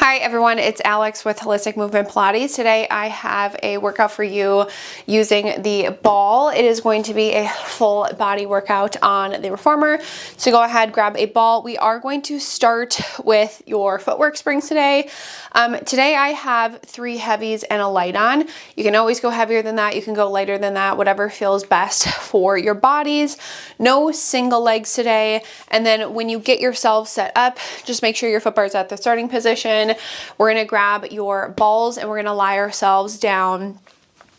Hi everyone, it's Alex with Holistic Movement Pilates. Today I have a workout for you using the ball. It is going to be a full body workout on the reformer. So go ahead, grab a ball. We are going to start with your footwork springs today. Today I have 3 heavies and a light on. You can always go heavier than that. You can go lighter than that, whatever feels best for your bodies. No single legs today. And then when you get yourself set up, just make sure your foot bar is at the starting position. We're gonna grab your balls and we're gonna lie ourselves down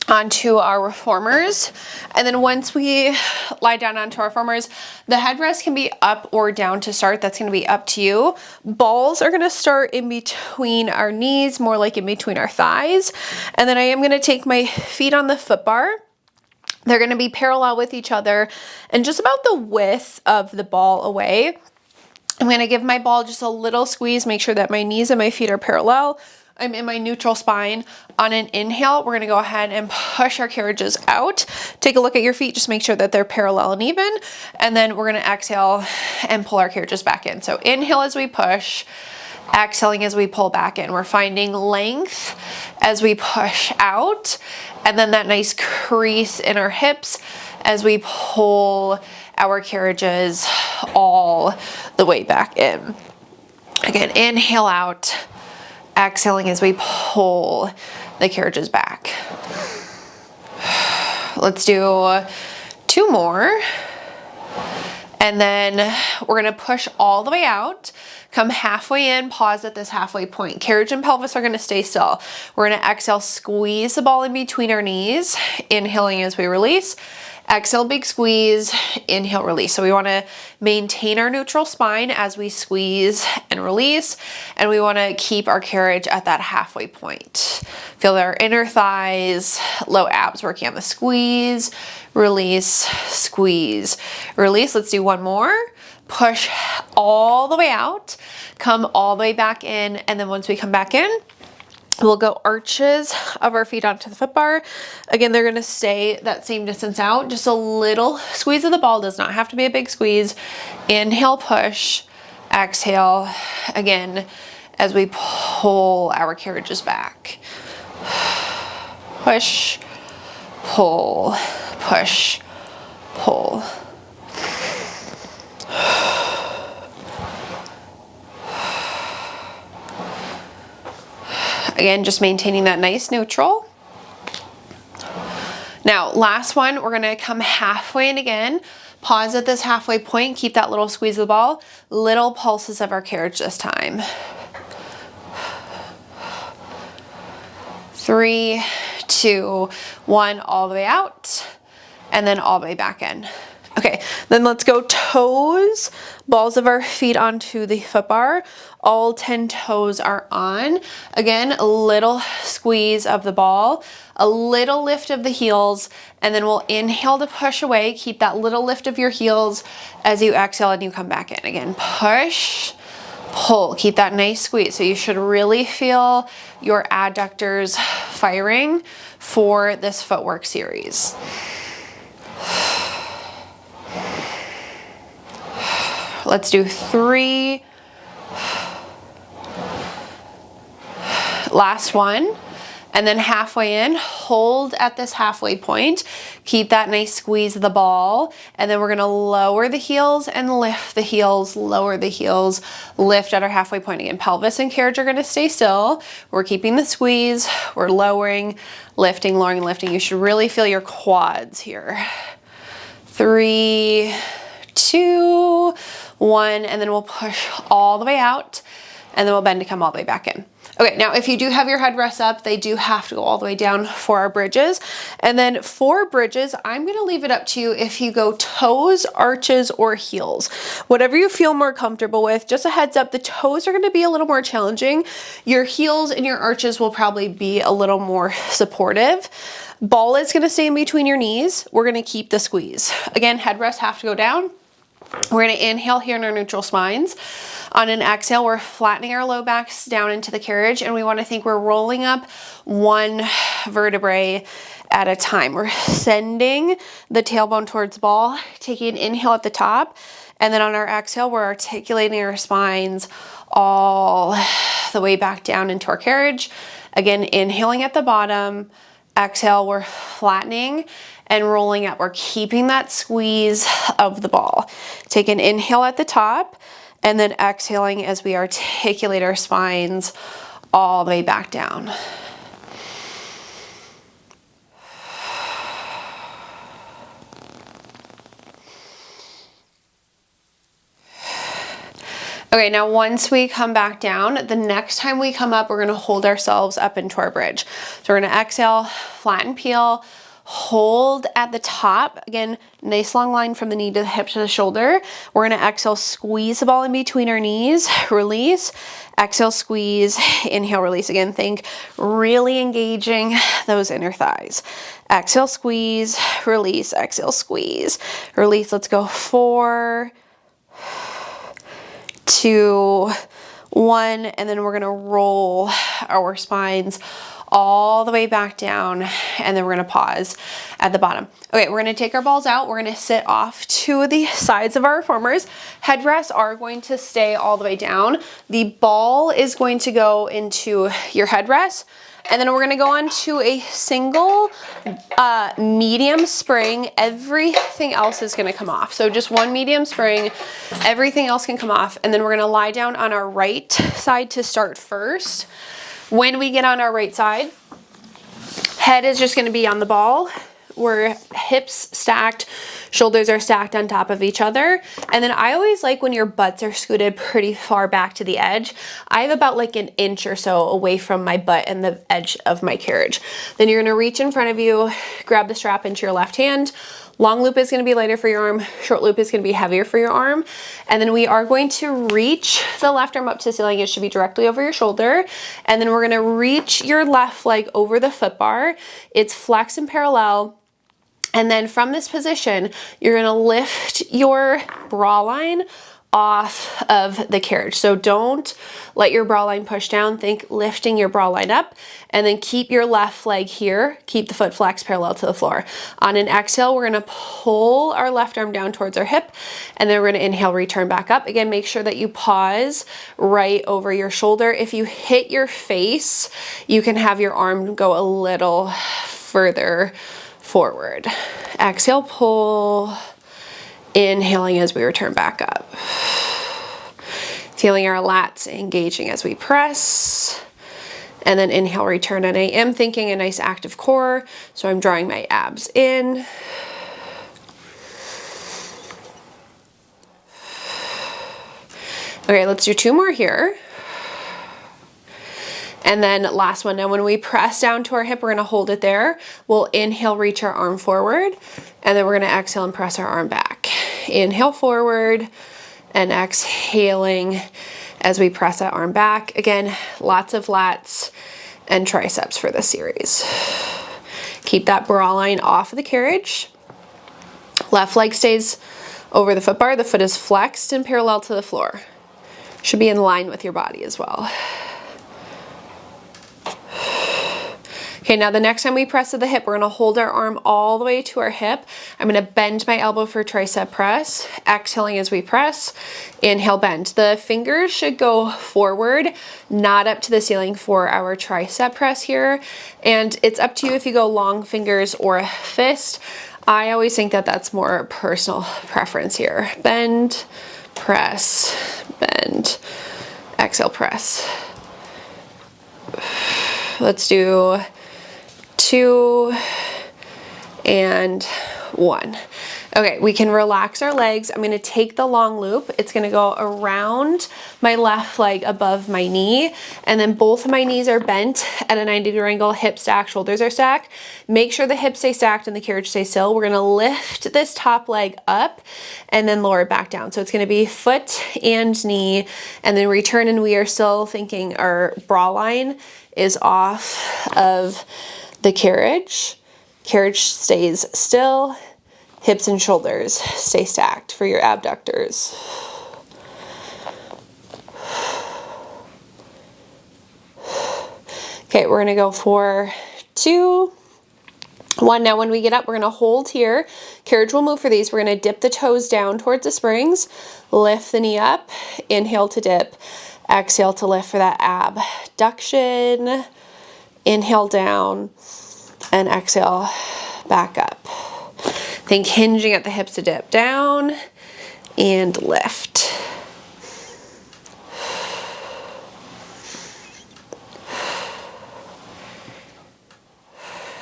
onto our reformers. And then once we lie down onto our reformers, the headrest can be up or down to start. That's gonna be up to you. Balls are gonna start in between our knees, more like in between our thighs. And then I am gonna take my feet on the foot bar. They're gonna be parallel with each other and just about the width of the ball away. I'm gonna give my ball just a little squeeze, make sure that my knees and my feet are parallel. I'm in my neutral spine. On an inhale, we're gonna go ahead and push our carriages out. Take a look at your feet, just make sure that they're parallel and even. And then we're gonna exhale and pull our carriages back in. So inhale as we push, exhaling as we pull back in. We're finding length as we push out, and then that nice crease in our hips as we pull our carriages all the way back in. Again, inhale out, exhaling as we pull the carriages back. Let's do 2 more. And then we're gonna push all the way out, come halfway in, pause at this halfway point. Carriage and pelvis are gonna stay still. We're gonna exhale, squeeze the ball in between our knees, inhaling as we release. Exhale, big squeeze, inhale, release. So we wanna maintain our neutral spine as we squeeze and release, and we wanna keep our carriage at that halfway point. Feel our inner thighs, low abs working on the squeeze, release, squeeze, release. Let's do 1 more. Push all the way out, come all the way back in, and then once we come back in, we'll go arches of our feet onto the foot bar. Again, they're gonna stay that same distance out. Just a little squeeze of the ball, does not have to be a big squeeze. Inhale, push, exhale, again, as we pull our carriages back. Push, pull, push, pull. Again, just maintaining that nice neutral. Now, last one, we're gonna come halfway in again. Pause at this halfway point, keep that little squeeze of the ball. Little pulses of our carriage this time. 3, 2, 1, all the way out, and then all the way back in. Okay, then let's go toes, balls of our feet onto the foot bar. All 10 toes are on. Again, a little squeeze of the ball, a little lift of the heels, and then we'll inhale to push away. Keep that little lift of your heels as you exhale and you come back in. Again, push, pull, keep that nice squeeze. So you should really feel your adductors firing for this footwork series. Let's do 3. Last one. And then halfway in, hold at this halfway point. Keep that nice squeeze of the ball. And then we're gonna lower the heels and lift the heels, lower the heels, lift at our halfway point. Again, pelvis and carriage are gonna stay still. We're keeping the squeeze, we're lowering, lifting, lowering, lifting. You should really feel your quads here. 3, 2, 1, and then we'll push all the way out, and then we'll bend to come all the way back in. Okay, now if you do have your headrests up, they do have to go all the way down for our bridges. And then for bridges, I'm gonna leave it up to you if you go toes, arches, or heels. Whatever you feel more comfortable with. Just a heads up, the toes are gonna be a little more challenging. Your heels and your arches will probably be a little more supportive. Ball is gonna stay in between your knees. We're gonna keep the squeeze. Again, headrests have to go down. We're gonna inhale here in our neutral spines. On an exhale, we're flattening our low backs down into the carriage, and we wanna think we're rolling up 1 vertebrae at a time. We're sending the tailbone towards the ball, taking an inhale at the top, and then on our exhale, we're articulating our spines all the way back down into our carriage. Again, inhaling at the bottom, exhale, we're flattening and rolling up. We're keeping that squeeze of the ball. Take an inhale at the top, and then exhaling as we articulate our spines all the way back down. Okay, now once we come back down, the next time we come up, we're gonna hold ourselves up into our bridge. So we're gonna exhale, flatten, peel, hold at the top. Again, nice long line from the knee to the hip to the shoulder. We're gonna exhale, squeeze the ball in between our knees, release, exhale, squeeze, inhale, release. Again, think really engaging those inner thighs. Exhale, squeeze, release, exhale, squeeze, release. Let's go 4, 2, 1, and then we're gonna roll our spines all the way back down, and then we're gonna pause at the bottom. Okay, we're gonna take our balls out. We're gonna sit off to the sides of our reformers. Headrests are going to stay all the way down. The ball is going to go into your headrest, and then we're gonna go on to a single medium spring. Everything else is gonna come off. So just one medium spring, everything else can come off. And then we're gonna lie down on our right side to start first. When we get on our right side, head is just gonna be on the ball. We're hips stacked, shoulders are stacked on top of each other. And then I always like when your butts are scooted pretty far back to the edge. I have about like an inch or so away from my butt and the edge of my carriage. Then you're gonna reach in front of you, grab the strap into your left hand. Long loop is gonna be lighter for your arm, short loop is gonna be heavier for your arm. And then we are going to reach the left arm up to the ceiling. It should be directly over your shoulder. And then we're gonna reach your left leg over the foot bar. It's flexed and parallel. And then from this position, you're gonna lift your bra line off of the carriage. So don't let your bra line push down. Think lifting your bra line up, and then keep your left leg here. Keep the foot flexed parallel to the floor. On an exhale, we're gonna pull our left arm down towards our hip, and then we're gonna inhale, return back up. Again, make sure that you pause right over your shoulder. If you hit your face, you can have your arm go a little further forward. Exhale, pull, inhaling as we return back up. Feeling our lats engaging as we press. And then inhale, return, and I am thinking a nice active core, so I'm drawing my abs in. Okay, let's do 2 more here. And then last one. Now when we press down to our hip, we're gonna hold it there. We'll inhale, reach our arm forward, and then we're gonna exhale and press our arm back. Inhale forward, and exhaling as we press that arm back. Again, lots of lats and triceps for this series. Keep that bra line off of the carriage. Left leg stays over the foot bar. The foot is flexed and parallel to the floor. Should be in line with your body as well. Okay, now the next time we press to the hip, we're gonna hold our arm all the way to our hip. I'm gonna bend my elbow for tricep press, exhaling as we press, inhale, bend. The fingers should go forward, not up to the ceiling for our tricep press here. And it's up to you if you go long fingers or a fist. I always think that that's more personal preference here. Bend, press, bend, exhale, press. Let's do 2 and 1. Okay, we can relax our legs. I'm gonna take the long loop. It's gonna go around my left leg above my knee, and then both of my knees are bent at a 90-degree angle, hips stacked, shoulders are stacked. Make sure the hips stay stacked and the carriage stays still. We're gonna lift this top leg up and then lower it back down. So it's gonna be foot and knee, and then return, and we are still thinking our bra line is off of the carriage. Carriage stays still. Hips and shoulders stay stacked for your abductors. Okay, we're gonna go for 2 1. Now when we get up, we're gonna hold here. Carriage will move for these. We're gonna dip the toes down towards the springs, lift the knee up, inhale to dip, exhale to lift for that abduction, inhale down, and exhale back up. Think hinging at the hips to dip down and lift.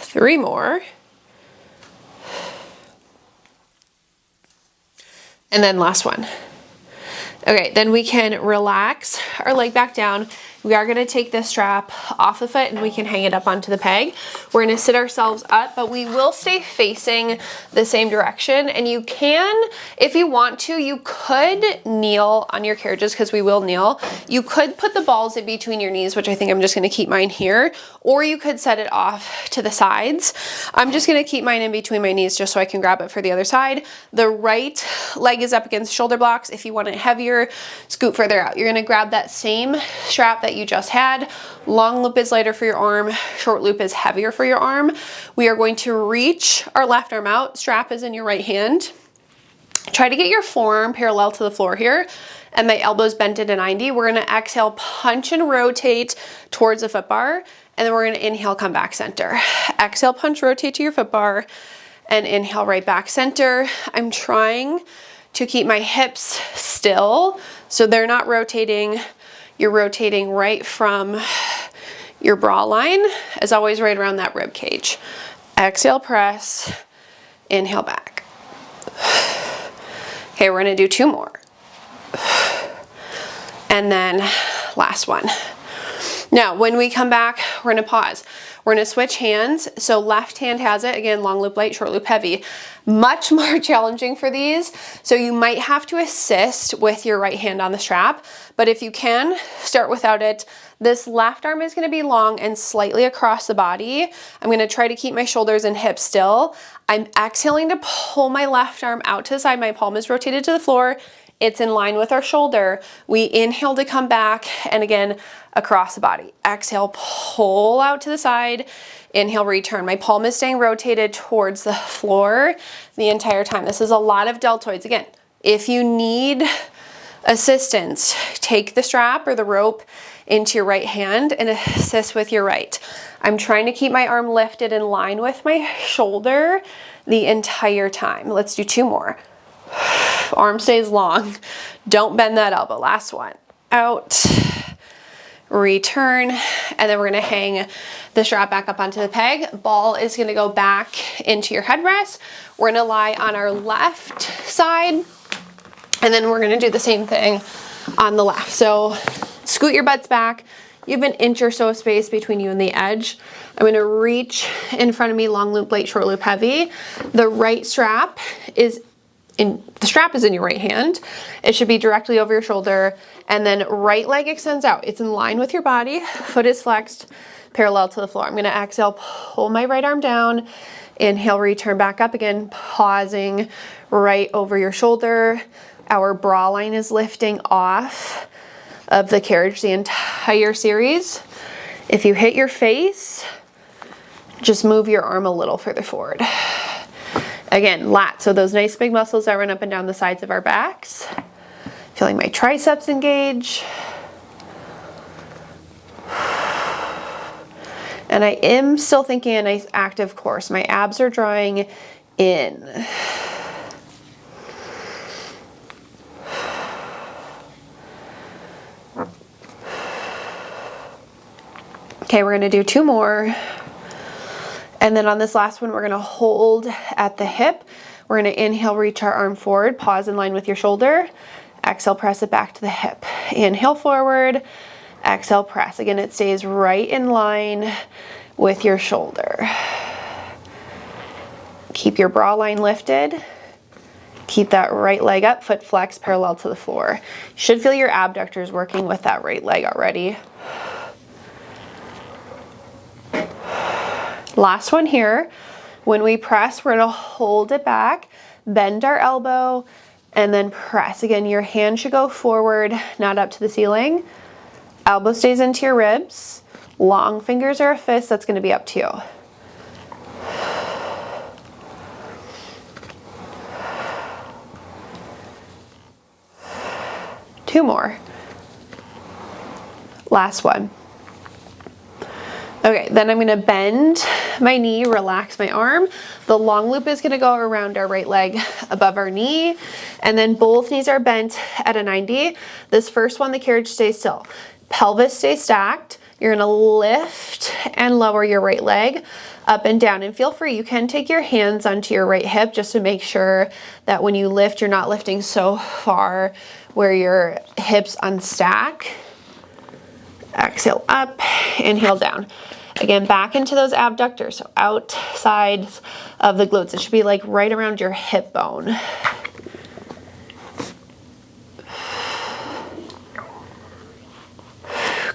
Three more. And then last one. Okay, then we can relax our leg back down. We are gonna take this strap off the foot and we can hang it up onto the peg. We're gonna sit ourselves up, but we will stay facing the same direction. And you can, if you want to, you could kneel on your carriages, because we will kneel. You could put the balls in between your knees, which I think I'm just gonna keep mine here, or you could set it off to the sides. I'm just gonna keep mine in between my knees just so I can grab it for the other side. The right leg is up against shoulder blocks. If you want it heavier, scoot further out. You're gonna grab that same strap that you just had. Long loop is lighter for your arm, short loop is heavier for your arm. We are going to reach our left arm out. Strap is in your right hand. Try to get your forearm parallel to the floor here, and my elbows bent into 90. We're gonna exhale, punch and rotate towards the foot bar, and then we're gonna inhale, come back center. Exhale, punch, rotate to your foot bar, and inhale, right back center. I'm trying to keep my hips still so they're not rotating. You're rotating right from your bra line, as always, right around that rib cage. Exhale, press, inhale back. Okay, we're gonna do 2 more. And then last one. Now, when we come back, we're gonna pause. We're gonna switch hands. So left hand has it, again, long loop light, short loop heavy. Much more challenging for these. So you might have to assist with your right hand on the strap, but if you can, start without it. This left arm is gonna be long and slightly across the body. I'm gonna try to keep my shoulders and hips still. I'm exhaling to pull my left arm out to the side. My palm is rotated to the floor. It's in line with our shoulder. We inhale to come back, and again, across the body. Exhale, pull out to the side. Inhale, return. My palm is staying rotated towards the floor the entire time. This is a lot of deltoids. Again, if you need assistance, take the strap or the rope into your right hand and assist with your right. I'm trying to keep my arm lifted in line with my shoulder the entire time. Let's do 2 more. Arm stays long. Don't bend that elbow. Last one. Out. Return. And then we're going to hang the strap back up onto the peg. Ball is going to go back into your headrest. We're going to lie on our left side. And then we're going to do the same thing on the left. So scoot your butts back. You have an inch or so of space between you and the edge. I'm going to reach in front of me, long loop light, short loop heavy. The right strap is the strap is in your right hand. It should be directly over your shoulder, and then right leg extends out. It's in line with your body. Foot is flexed parallel to the floor. I'm gonna exhale, pull my right arm down, inhale, return back up again, pausing right over your shoulder. Our bra line is lifting off of the carriage the entire series. If you hit your face, just move your arm a little further forward. Again, lats, so those nice big muscles that run up and down the sides of our backs. Feeling my triceps engage. And I am still thinking a nice active core. So my abs are drawing in. Okay, we're gonna do 2 more. And then on this last one, we're gonna hold at the hip. We're gonna inhale, reach our arm forward, pause in line with your shoulder. Exhale, press it back to the hip. Inhale forward, exhale, press. Again, it stays right in line with your shoulder. Keep your bra line lifted. Keep that right leg up, foot flex parallel to the floor. You should feel your abductors working with that right leg already. Last one here. When we press, we're gonna hold it back, bend our elbow, and then press. Again, your hand should go forward, not up to the ceiling. Elbow stays into your ribs. Long fingers or a fist, that's gonna be up to you. 2 more. Last one. Okay, then I'm gonna bend my knee, relax my arm. The long loop is gonna go around our right leg above our knee, and then both knees are bent at a 90. This first one, the carriage stays still. Pelvis stays stacked. You're gonna lift and lower your right leg up and down, and feel free, you can take your hands onto your right hip just to make sure that when you lift, you're not lifting so far where your hips unstack. Exhale up, inhale down. Again, back into those abductors, so outside of the glutes. It should be like right around your hip bone.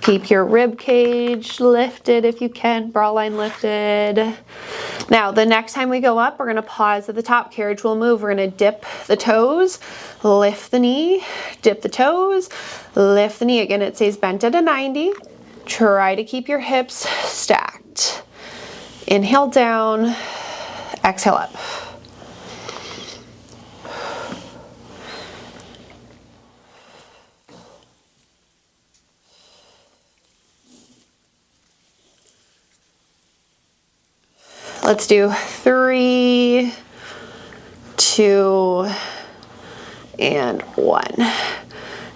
Keep your rib cage lifted if you can, bra line lifted. Now, the next time we go up, we're gonna pause at the top. Carriage will move. We're gonna dip the toes, lift the knee, dip the toes, lift the knee. Again, it stays bent at a 90. Try to keep your hips stacked. Inhale down, exhale up. Let's do 3, 2, and 1.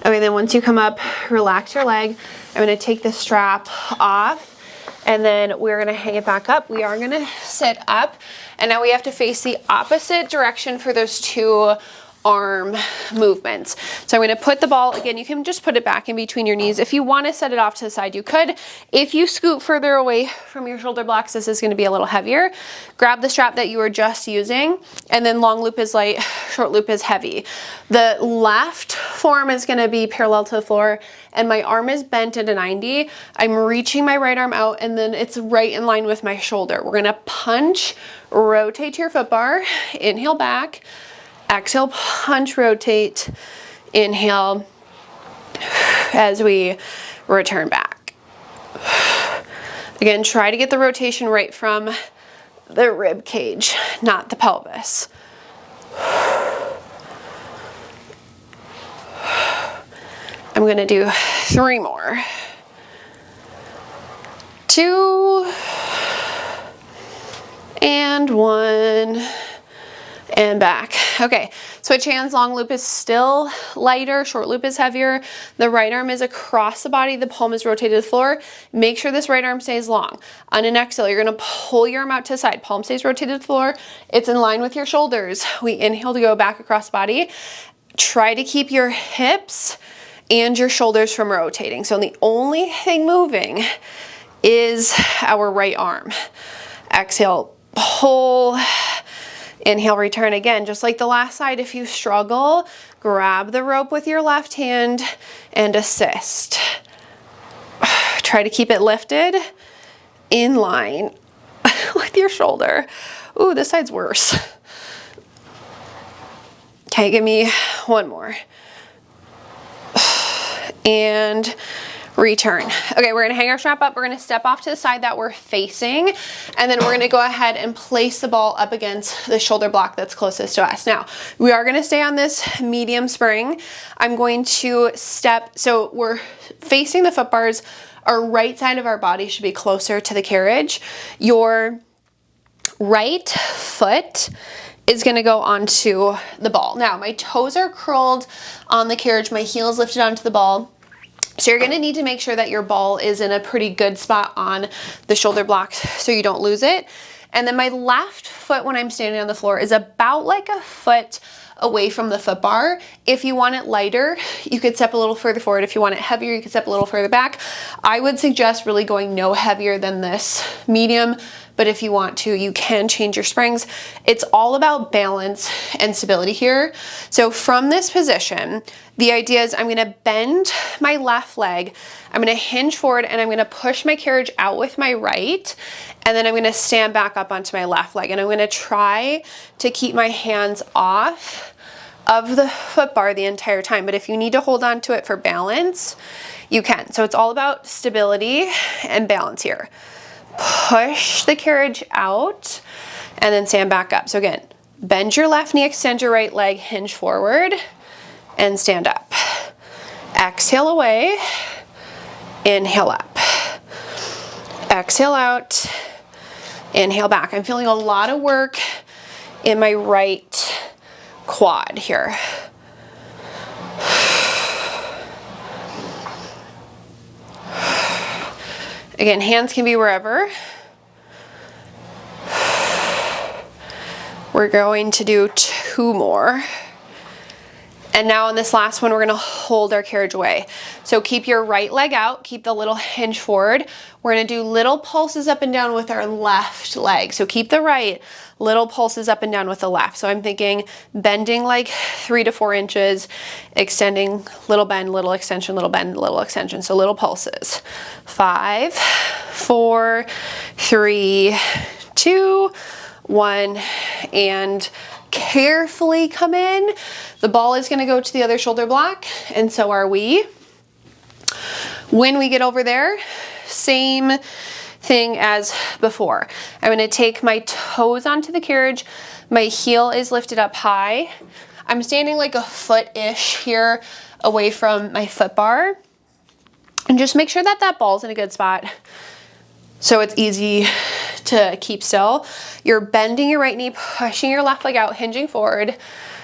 Okay, then once you come up, relax your leg. I'm gonna take the strap off, and then we're gonna hang it back up. We are gonna sit up, and now we have to face the opposite direction for those 2 arm movements. So I'm going to put the ball, again, you can just put it back in between your knees. If you want to set it off to the side, you could. If you scoot further away from your shoulder blocks, this is going to be a little heavier. Grab the strap that you were just using, and then long loop is light, short loop is heavy. The left forearm is going to be parallel to the floor, and my arm is bent at a 90. I'm reaching my right arm out, and then it's right in line with my shoulder. We're going to punch, rotate to your foot bar, inhale back, exhale, punch, rotate, inhale as we return back. Again, try to get the rotation right from the rib cage, not the pelvis. I'm gonna do 3 more. 2 and 1. And back. Okay, switch hands. Long loop is still lighter, short loop is heavier. The right arm is across the body, the palm is rotated to the floor. Make sure this right arm stays long. On an exhale, you're gonna pull your arm out to the side. Palm stays rotated to the floor. It's in line with your shoulders. We inhale to go back across the body. Try to keep your hips and your shoulders from rotating. So the only thing moving is our right arm. Exhale, pull. Inhale, return again. Just like the last side, if you struggle, grab the rope with your left hand and assist. Try to keep it lifted in line with your shoulder. Ooh, this side's worse. Okay, give me 1 more. And return. Okay, we're gonna hang our strap up. We're gonna step off to the side that we're facing, and then we're gonna go ahead and place the ball up against the shoulder block that's closest to us. Now, we are gonna stay on this medium spring. I'm going to step, so we're facing the foot bars. Our right side of our body should be closer to the carriage. Your right foot is gonna go onto the ball. Now, my toes are curled on the carriage, my heels lifted onto the ball. So you're gonna need to make sure that your ball is in a pretty good spot on the shoulder block so you don't lose it. And then my left foot when I'm standing on the floor is about like a foot away from the foot bar. If you want it lighter, you could step a little further forward. If you want it heavier, you could step a little further back. I would suggest really going no heavier than this medium, but if you want to, you can change your springs. It's all about balance and stability here. So from this position, the idea is I'm gonna bend my left leg, I'm gonna hinge forward, and I'm gonna push my carriage out with my right, and then I'm gonna stand back up onto my left leg, and I'm gonna try to keep my hands off of the foot bar the entire time. But if you need to hold on to it for balance, you can. So it's all about stability and balance here. Push the carriage out and then stand back up. So again, bend your left knee, extend your right leg, hinge forward, and stand up. Exhale away, inhale up. Exhale out, inhale back. I'm feeling a lot of work in my right quad here. Again, hands can be wherever. We're going to do 2 more. And now on this last one, we're gonna hold our carriage away. So keep your right leg out, keep the little hinge forward. We're gonna do little pulses up and down with our left leg. So keep the right, little pulses up and down with the left. So I'm thinking bending like 3 to 4 inches, extending, little bend, little extension, little bend, little extension. So little pulses. 5, 4, 3, 2, 1, and carefully come in. The ball is going to go to the other shoulder block, and so are we. When we get over there, same thing as before. I'm going to take my toes onto the carriage. My heel is lifted up high. I'm standing like a foot-ish here away from my foot bar. And just make sure that that ball's in a good spot so it's easy to keep still. You're bending your right knee, pushing your left leg out, hinging forward,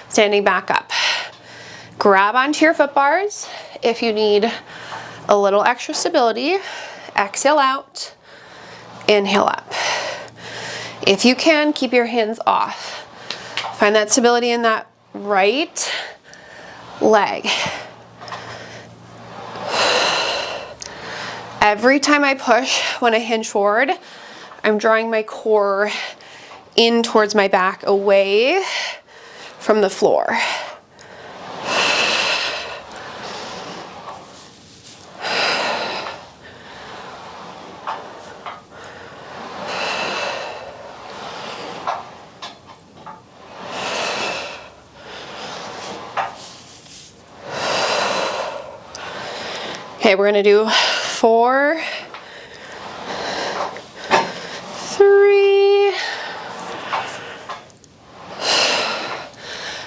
standing back up. Grab onto your foot bars if you need a little extra stability. Exhale out, inhale up. If you can, keep your hands off. Find that stability in that right leg. Every time I push, when I hinge forward, I'm drawing my core in towards my back, away from the floor. Okay, we're gonna do 4, 3.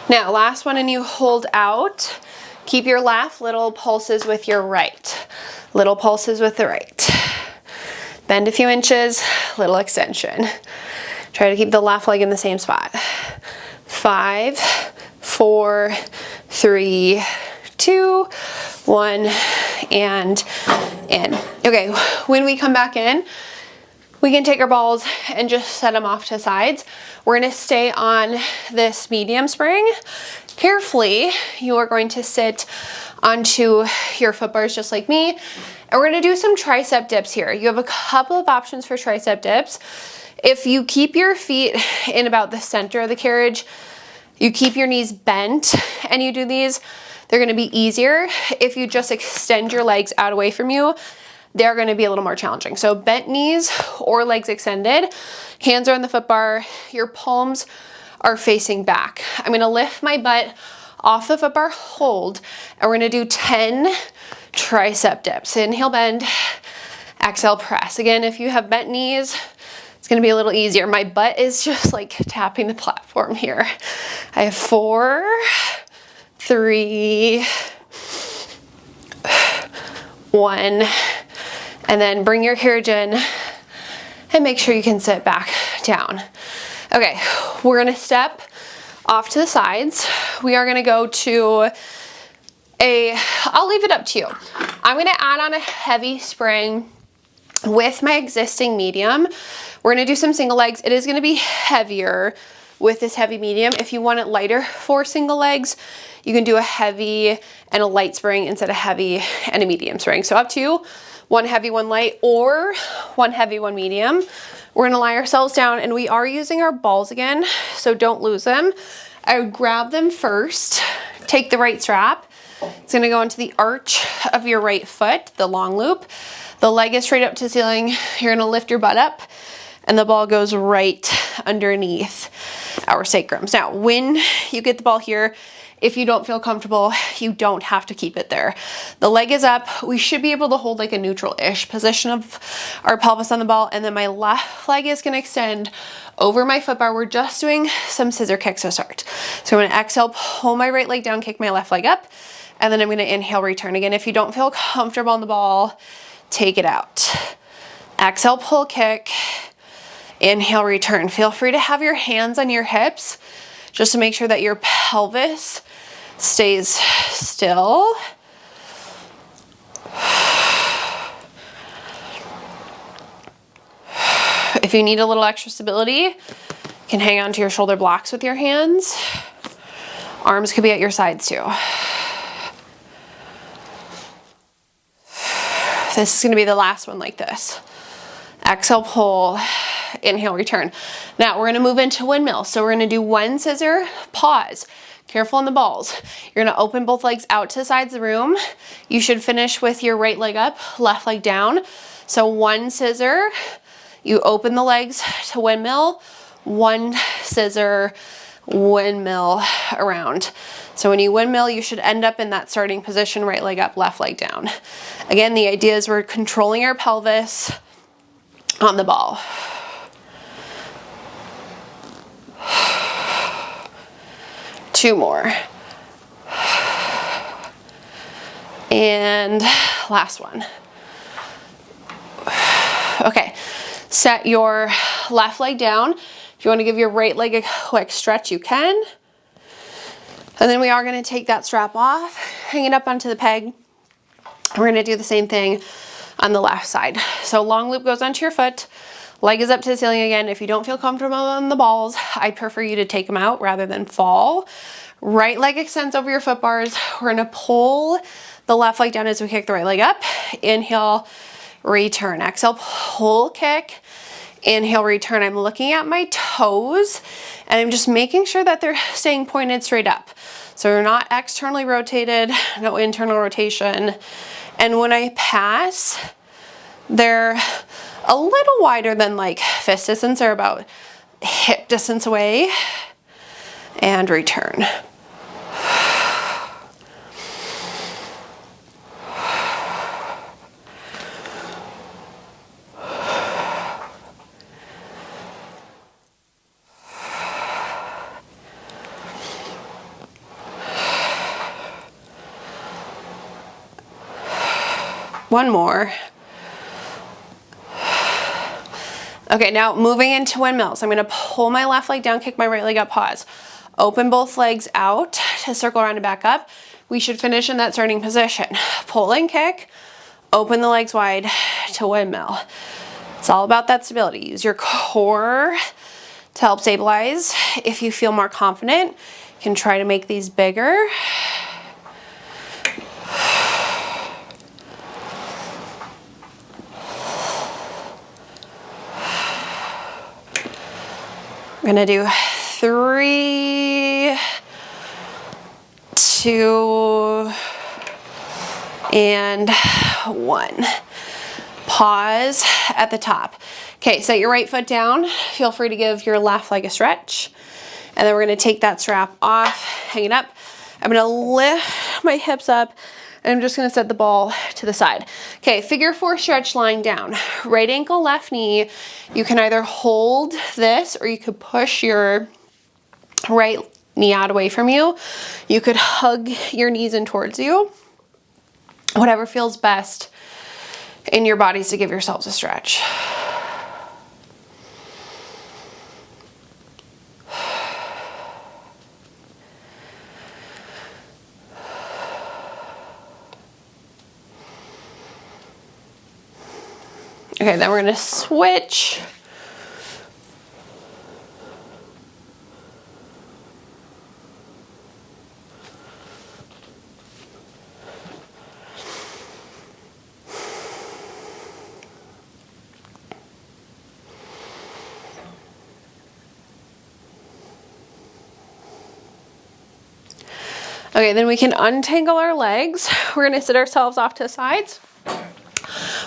Now, last one, and you hold out. Keep your left, little pulses with your right. Little pulses with the right. Bend a few inches, little extension. Try to keep the left leg in the same spot. 5, 4, 3, 2, 1, and in. Okay, when we come back in, we can take our balls and just set them off to sides. We're gonna stay on this medium spring. Carefully, you are going to sit onto your foot bars just like me. And we're gonna do some tricep dips here. You have a couple of options for tricep dips. If you keep your feet in about the center of the carriage, you keep your knees bent and you do these, they're gonna be easier. If you just extend your legs out away from you, they're gonna be a little more challenging. So bent knees or legs extended, hands are on the foot bar, your palms are facing back. I'm gonna lift my butt off the foot bar, hold, and we're gonna do 10 tricep dips. Inhale, bend, exhale, press. Again, if you have bent knees, it's gonna be a little easier. My butt is just like tapping the platform here. I have 4, 3, 1, and then bring your carriage in and make sure you can sit back down. Okay, we're gonna step off to the sides. We are gonna go to I'll leave it up to you. I'm gonna add on a heavy spring with my existing medium. We're gonna do some single legs. It is gonna be heavier with this heavy medium. If you want it lighter for single legs, you can do a heavy and a light spring instead of heavy and a medium spring. So up to you, 1 heavy, 1 light, or 1 heavy, 1 medium. We're gonna lie ourselves down, and we are using our balls again, so don't lose them. I would grab them first, take the right strap. It's gonna go into the arch of your right foot, the long loop. The leg is straight up to the ceiling. You're gonna lift your butt up, and the ball goes right underneath our sacrums. Now, when you get the ball here, if you don't feel comfortable, you don't have to keep it there. The leg is up. We should be able to hold like a neutral-ish position of our pelvis on the ball, and then my left leg is gonna extend over my foot bar. We're just doing some scissor kicks to start. So I'm gonna exhale, pull my right leg down, kick my left leg up, And then I'm gonna inhale, return. Again, if you don't feel comfortable on the ball, take it out. Exhale, pull, kick. Inhale, return. Feel free to have your hands on your hips just to make sure that your pelvis stays still. If you need a little extra stability, you can hang on to your shoulder blocks with your hands. Arms could be at your sides too. This is gonna be the last one like this. Exhale, pull, inhale, return. Now we're gonna move into windmill. So we're gonna do one scissor, pause. Careful on the balls. You're gonna open both legs out to the sides of the room. You should finish with your right leg up, left leg down. So one scissor, you open the legs to windmill, one scissor, windmill around. So when you windmill, you should end up in that starting position, right leg up, left leg down. Again, the idea is we're controlling our pelvis on the ball. Two more. And last one. Okay, set your left leg down. If you want to give your right leg a quick stretch, you can. And then we are going to take that strap off, hang it up onto the peg. We're going to do the same thing on the left side. So long loop goes onto your foot, leg is up to the ceiling again. If you don't feel comfortable on the balls, I prefer you to take them out rather than fall. Right leg extends over your foot bars. We're going to pull the left leg down as we kick the right leg up. Inhale, return. Exhale, pull, kick. Inhale, return. I'm looking at my toes and I'm just making sure that they're staying pointed straight up. So they're not externally rotated, no internal rotation. And when I pass, they're a little wider than like fist distance. They're about hip distance away. And return. One more. Okay, now moving into windmills. I'm gonna pull my left leg down, kick my right leg up, pause. Open both legs out to circle around and back up. We should finish in that starting position. Pull and kick, open the legs wide to windmill. It's all about that stability. Use your core to help stabilize. If you feel more confident, you can try to make these bigger. We're gonna do 3, 2, and 1. Pause at the top. Okay, set your right foot down. Feel free to give your left leg a stretch. And then we're gonna take that strap off, hang it up. I'm gonna lift my hips up and I'm just gonna set the ball to the side. Okay, figure 4 stretch, lying down. Right ankle, left knee. You can either hold this or you could push your right knee out away from you. You could hug your knees in towards you. Whatever feels best in your bodies to give yourselves a stretch. Okay, then we're gonna switch. Okay, then we can untangle our legs. We're gonna sit ourselves off to the sides.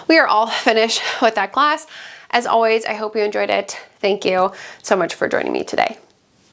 We are all finished with that class. As always, I hope you enjoyed it. Thank you so much for joining me today.